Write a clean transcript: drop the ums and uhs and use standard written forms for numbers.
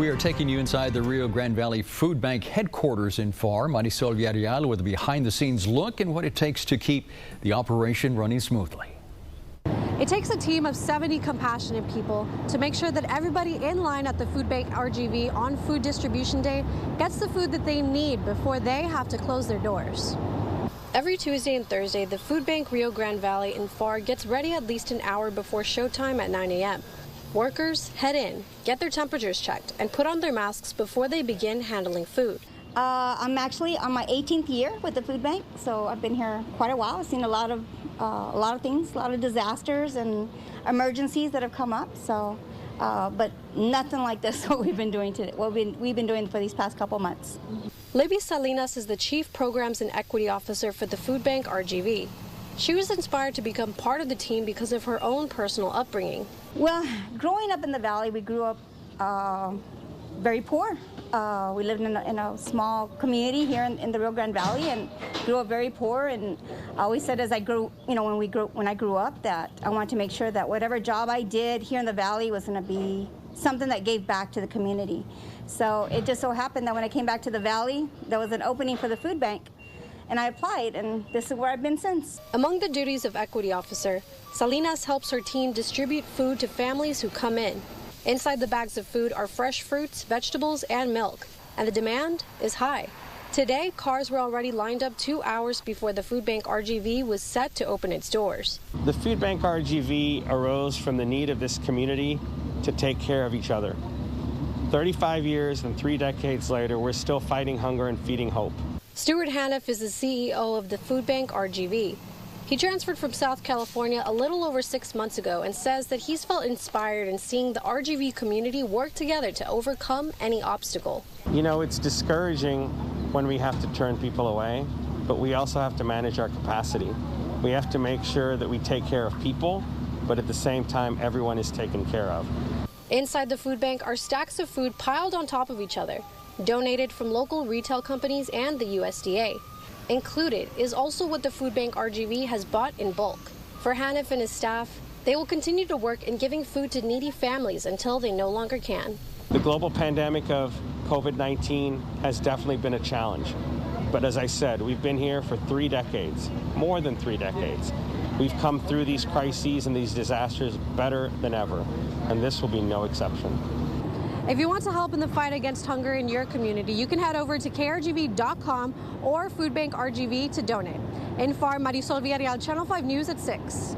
We are taking you inside the Rio Grande Valley Food Bank headquarters in FAR. Marisol Villarreal with a behind-the-scenes look and what it takes to keep the operation running smoothly. It takes a team of 70 compassionate people to make sure that everybody in line at the Food Bank RGV on Food Distribution Day gets the food that they need before they have to close their doors. Every Tuesday and Thursday, the Food Bank Rio Grande Valley in FAR gets ready at least an hour before showtime at 9 a.m. Workers head in, get their temperatures checked, and put on their masks before they begin handling food. I'm actually on my 18th year with the food bank, so I've been here quite a while. I've seen a lot of things, a lot of disasters and emergencies that have come up. So, but nothing like this. What we've been doing today, what we've been doing for these past couple months. Libby Salinas is the Chief Programs and Equity Officer for the Food Bank RGV. She was inspired to become part of the team because of her own personal upbringing. Well, growing up in the valley, we grew up very poor. We lived in a small community here in the Rio Grande Valley and grew up very poor. And I always said as I grew, when I grew up, that I wanted to make sure that whatever job I did here in the valley was going to be something that gave back to the community. So it just so happened that when I came back to the valley, there was an opening for the food bank. And I applied, and this is where I've been since. Among the duties of Equity Officer, Salinas helps her team distribute food to families who come in. Inside the bags of food are fresh fruits, vegetables, and milk, and the demand is high. Today, cars were already lined up 2 hours before the Food Bank RGV was set to open its doors. The Food Bank RGV arose from the need of this community to take care of each other. 35 years and 3 decades later, we're still fighting hunger and feeding hope. Stuart Haniff is the CEO of the Food Bank RGV. He transferred from South California a little over 6 months ago and says that he's felt inspired in seeing the RGV community work together to overcome any obstacle. You know, it's discouraging when we have to turn people away, but we also have to manage our capacity. We have to make sure that we take care of people, but at the same time, everyone is taken care of. Inside the food bank are stacks of food piled on top of each other, donated from local retail companies and the USDA. Included is also what the Food Bank RGV has bought in bulk. For Haniff and his staff, they will continue to work in giving food to needy families until they no longer can. The global pandemic of COVID-19 has definitely been a challenge. But as I said, we've been here for 3 decades, more than 3 decades. We've come through these crises and these disasters better than ever, and this will be no exception. If you want to help in the fight against hunger in your community, you can head over to krgv.com or Food Bank RGV to donate. In FAR, Marisol Villarreal, Channel 5 News at 6.